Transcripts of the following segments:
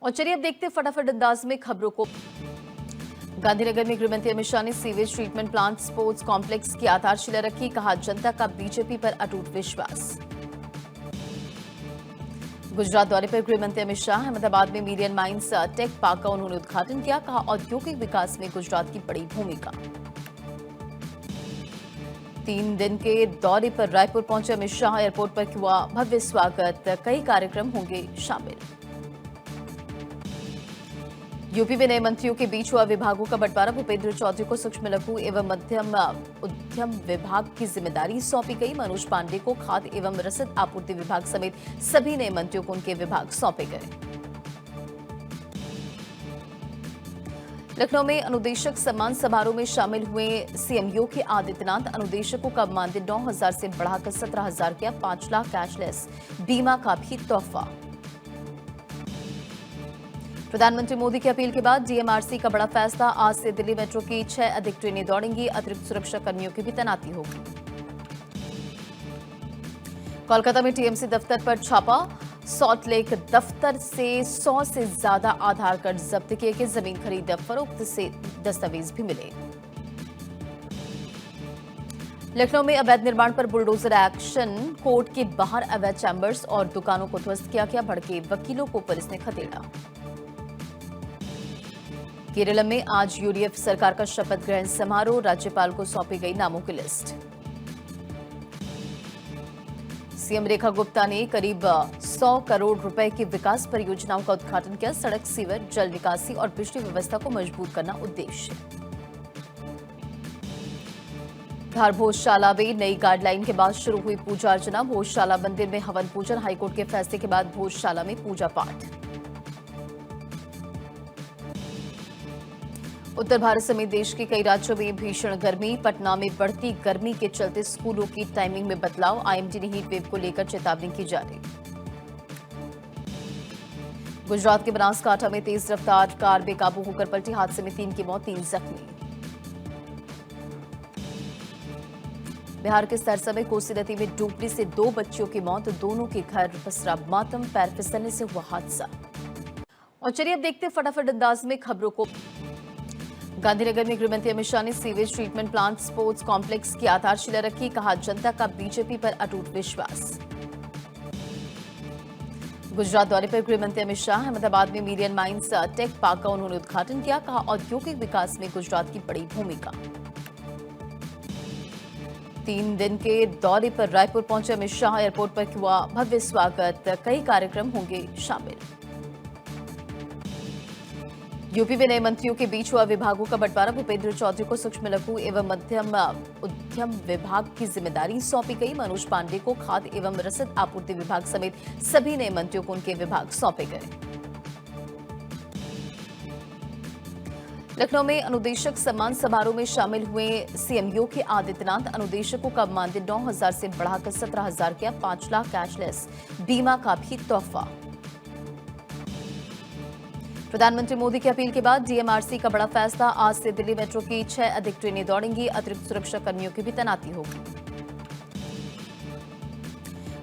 और चलिए अब देखते हैं फटाफट अंदाज में खबरों को। गांधीनगर में गृहमंत्री अमित शाह ने sewage treatment plant sports complex की आधारशिला रखी। कहा, जनता का बीजेपी पर अटूट विश्वास। गुजरात दौरे पर गृहमंत्री अमित शाह अहमदाबाद में मीडियन माइंस टेक पार्क का उन्होंने उद्घाटन किया। कहा, औद्योगिक विकास में गुजरात की बड़ी भूमिका। 3 दिन के दौरे पर रायपुर पहुंचे अमित शाह। एयरपोर्ट पर हुआ भव्य स्वागत, कई कार्यक्रम होंगे शामिल। यूपी में नए मंत्रियों के बीच हुआ विभागों का बंटवारा। भूपेंद्र चौधरी को सूक्ष्म लघु एवं मध्यम उद्यम विभाग की जिम्मेदारी सौंपी गई। मनोज पांडे को खाद्य एवं रसद आपूर्ति विभाग समेत सभी नए मंत्रियों को उनके विभाग सौंपे गए। लखनऊ में अनुदेशक सम्मान समारोह में शामिल हुए सीएम योगी आदित्यनाथ। अनुदेशकों का मानदेय 9,000 से बढ़ाकर 17,000 किया। 5 लाख कैशलेस बीमा का भी तोहफा। प्रधानमंत्री मोदी की अपील के बाद डीएमआरसी का बड़ा फैसला। आज से दिल्ली मेट्रो की 6 अधिक ट्रेनें दौड़ेंगी। अतिरिक्त सुरक्षा कर्मियों की भी तैनाती होगी। कोलकाता में टीएमसी दफ्तर पर छापा। सॉल्ट लेक दफ्तर से 100 से ज्यादा आधार कार्ड जब्त किए गए। जमीन खरीद फरोख्त से दस्तावेज भी मिले। लखनऊ में अवैध निर्माण पर बुलडोजर एक्शन। कोर्ट के बाहर अवैध चैम्बर्स और दुकानों को ध्वस्त किया गया। भड़के वकीलों को पुलिस ने खदेड़ा। केरल में आज यूडीएफ सरकार का शपथ ग्रहण समारोह। राज्यपाल को सौंपी गई नामों की लिस्ट। सीएम रेखा गुप्ता ने करीब 100 करोड़ रुपए की विकास परियोजनाओं का उद्घाटन किया। सड़क, सीवर, जल निकासी और बिजली व्यवस्था को मजबूत करना उद्देश्य। धार भोजशाला में नई गाइडलाइन के बाद शुरू हुई पूजा अर्चना। भोजशाला मंदिर में हवन पूजन। हाईकोर्ट के फैसले के बाद भोजशाला में पूजा पाठ। उत्तर भारत समेत देश के कई राज्यों में भीषण गर्मी। पटना में बढ़ती गर्मी के चलते स्कूलों की टाइमिंग में बदलाव। आईएमडी ने हीट वेव को लेकर चेतावनी की जारी। गुजरात के बनासकांठा में तेज रफ्तार कार बेकाबू होकर पलटी। हादसे में 3 की मौत, 3 जख्मी। बिहार के सरसा में कोसी नदी में डूबने से 2 बच्चियों की मौत। दोनों के घर पसरा मातम। पैर फिसलने से हुआ हादसा। और चलिए अब देखते हैं फटाफट अंदाज में खबरों को। गांधीनगर में गृहमंत्री अमित शाह ने sewage treatment plant sports complex की आधारशिला रखी। कहा, जनता का बीजेपी पर अटूट विश्वास। गुजरात दौरे पर गृहमंत्री अमित शाह अहमदाबाद में मीडियन माइंस टेक पार्क का उन्होंने उद्घाटन किया। कहा, औद्योगिक विकास में गुजरात की बड़ी भूमिका। 3 दिन के दौरे पर रायपुर पहुंचे अमित शाह। एयरपोर्ट पर हुआ भव्य स्वागत, कई कार्यक्रम होंगे शामिल। यूपी में नए मंत्रियों के बीच हुआ विभागों का बंटवारा। भूपेंद्र चौधरी को सूक्ष्म लघु एवं मध्यम उद्यम विभाग की जिम्मेदारी सौंपी गई। मनोज पांडे को खाद्य एवं रसद आपूर्ति विभाग समेत सभी नए मंत्रियों को उनके विभाग सौंपे गए। लखनऊ में अनुदेशक सम्मान समारोह में शामिल हुए सीएम योगी आदित्यनाथ। अनुदेशकों का मानदेय 9,000 से बढ़ाकर 17,000 किया। 5 लाख कैशलेस बीमा का भी तोहफा। प्रधानमंत्री मोदी की अपील के बाद डीएमआरसी का बड़ा फैसला। आज से दिल्ली मेट्रो की 6 अधिक ट्रेनें दौड़ेंगी। अतिरिक्त सुरक्षा कर्मियों की भी तैनाती होगी।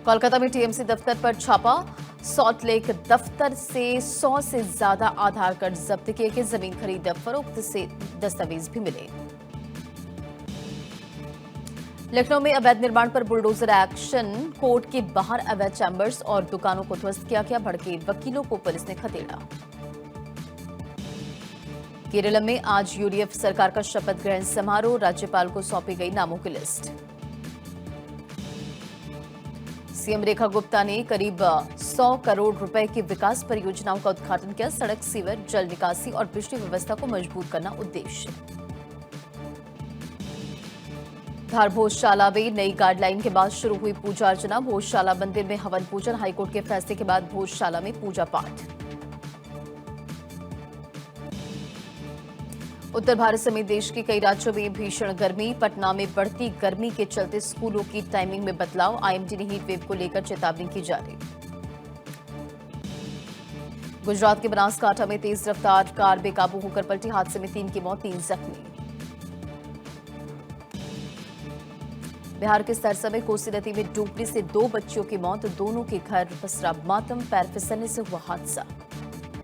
कोलकाता में टीएमसी दफ्तर पर छापा। सॉल्ट लेक दफ्तर से 100 से ज्यादा आधार कार्ड जब्त किए गए। जमीन खरीद फरोख्त से दस्तावेज भी मिले। लखनऊ में अवैध निर्माण पर बुलडोजर एक्शन। कोर्ट के बाहर अवैध चैम्बर्स और दुकानों को ध्वस्त किया गया। भड़के वकीलों को पुलिस ने खदेड़ा। केरल में आज यूडीएफ सरकार का शपथ ग्रहण समारोह। राज्यपाल को सौंपी गई नामों की लिस्ट। सीएम रेखा गुप्ता ने करीब 100 करोड़ रुपए की विकास परियोजनाओं का उद्घाटन किया। सड़क, सीवर, जल निकासी और बिजली व्यवस्था को मजबूत करना उद्देश्य। धार भोजशाला में नई गाइडलाइन के बाद शुरू हुई पूजा अर्चना। भोजशाला मंदिर में हवन पूजन। हाईकोर्ट के फैसले के बाद भोजशाला में पूजा पाठ। उत्तर भारत समेत देश के कई राज्यों में भीषण गर्मी। पटना में बढ़ती गर्मी के चलते स्कूलों की टाइमिंग में बदलाव। आईएमडी ने हीट वेव को लेकर चेतावनी की जारी। गुजरात के बनासकांठा में तेज रफ्तार कार बेकाबू होकर पलटी। हादसे में 3 की मौत, 3 जख्मी। बिहार के सरसा में कोसी नदी में डूबने से 2 बच्चियों की मौत। दोनों के घर पसरा मातम। पैर फिसलने से हुआ हादसा।